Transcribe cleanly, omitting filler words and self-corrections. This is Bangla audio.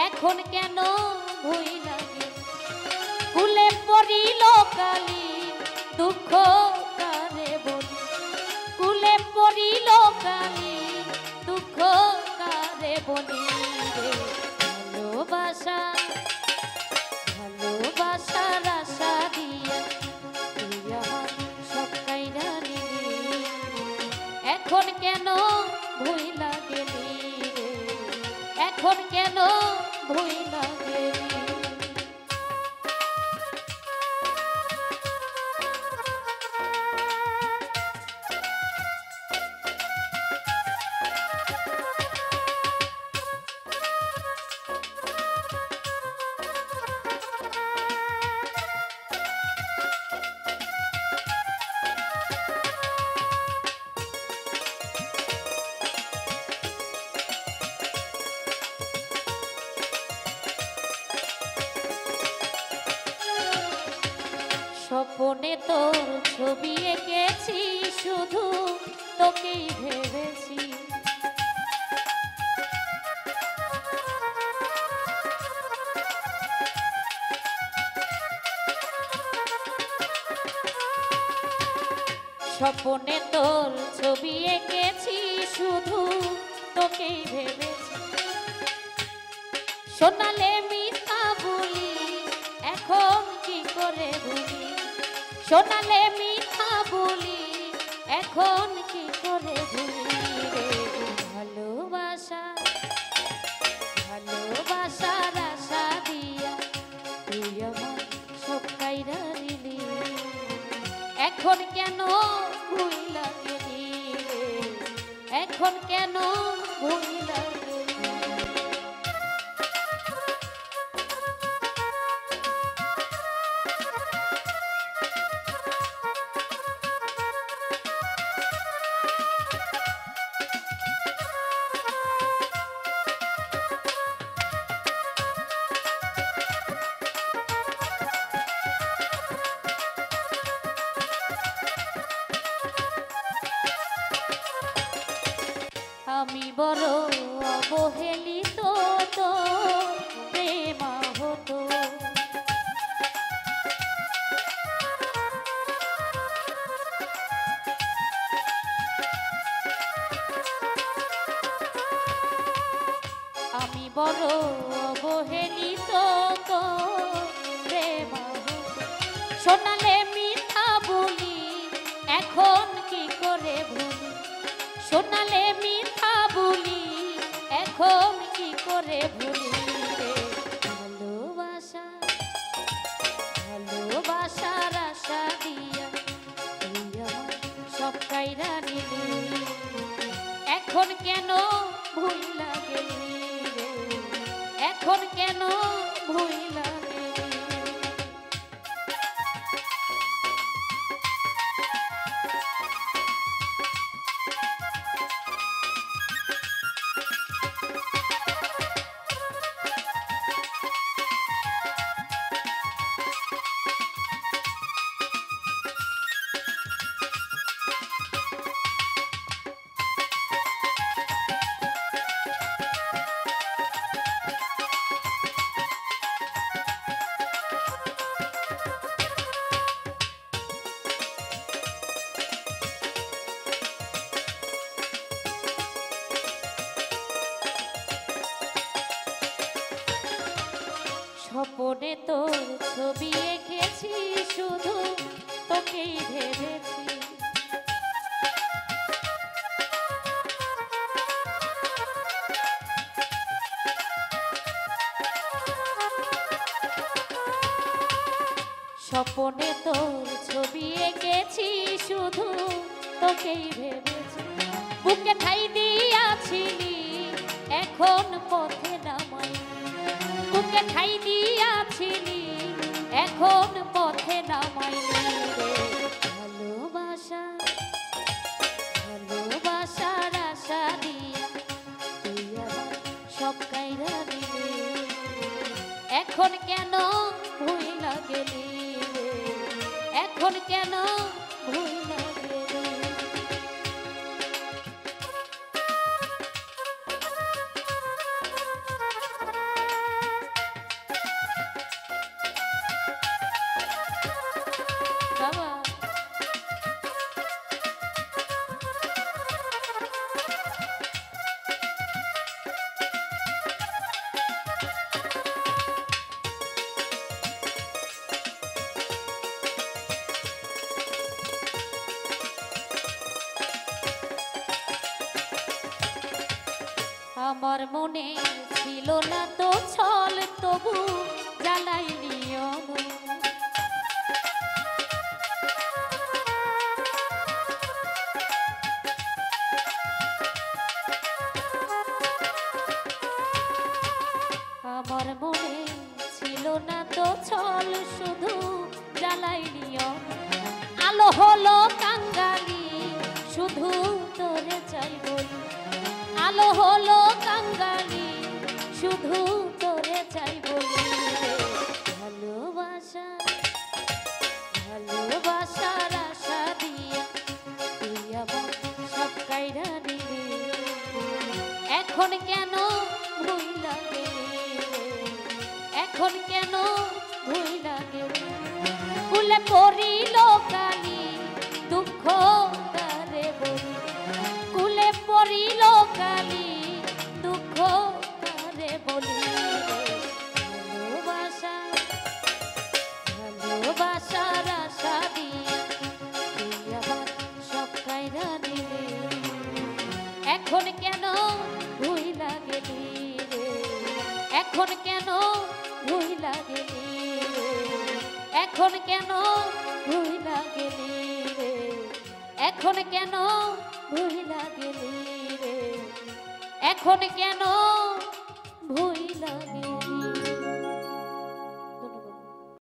এখন কেন ভুই লাগে কুলে পড়িল কালি দুঃখ কারে বলি কুলে পড়িল কালি দুঃখ কারে বলি রে ভালোবাসা ভালোবাসার আশা দিয়া তুই আমার সব কাইরা নিলি এখন কেন ভুই লাগেলি রে এখন কেন ভুই লাগেলি স্বপ্নে তোর ছবি এঁকেছি শুধু তোকেই ভেবেছি স্বপ্নে তোর ছবি এঁকেছি শুধু তোকেই ভেবেছি শোনালে মিথ্যা বলি এখন কি করে ভুলি শোনালে মিথ্যা বলি এখন কি করে ভুলি রে ভালোবাসা ভালোবাসার আশা দিয়া তুই আমার সব কাইরা নিলি এখন কেন ভুই লাগেলি রে এখন কেন ভুই লাগেলি আমি বড় অবহেলিত তো প্রেম হতো আমি বড় অবহেলিত তো প্রেম হতো শোনালে মিথ্যা বলি এখন কি করে ভুলি শোনালে মিথ্যা বলি এখন কি করে ভুলি রে ভালোবাসা ভালোবাসার আশা দিয়া তুই আমার সব কাইরা নিলি এখন কেন ভুই লাগেলি রে এখন কেন ভুই লাগেলি স্বপ্নে তোর ছবি এঁকেছি শুধু তোকেই ভেবেছি স্বপ্নে তোর ছবি এঁকেছি শুধু তোকেই ভেবেছি বুকে ঠাই দিয়াছিলি এখন পথে নামাই বুকে ঠাই দিয়াছিলি এখন পথে নামাইলি রে ভালোবাসা ভালোবাসার আশা দিয়া তুই আমার সব কাইরা নিলি এখন কেন ভুই লাগেলি রে এখন কেন ভুই লাগেলি আমার মনে ছিল না তো ছল তবু জ্বালাইনি অমন। আমার মনে ছিল না তো ছল শুধু জ্বালাইনি অমন। আলো হলো কাঙ্গালি শুধু তোরে চাই বলি, আলো হলো কাঙ্গালি শুধু তোরে চাই বলি। ভালোবাসা ভালোবাসার আশা দিয়া তুই আমার সব কাইরা নিলি, এখন কেন ভুইলা গেলি, এখন কেন ভুইলা গেলি। ফুলে পড়িল কালি দুঃখ তারে বলি, কুলে পড়িল কালি দুঃখ তারে বলি। ভালোবাসা ভালোবাসার আশা দিয়া তুই আমার সব কাইরা নিলি, এখন কেন ভুইলা গেলি রে, এখন কেন ভুইলা গেলি রে, এখন কেন ভুইলা গেলি রে, এখন কেন ভুইলা গেলি রে, এখন কেন ভুইলা গেলি।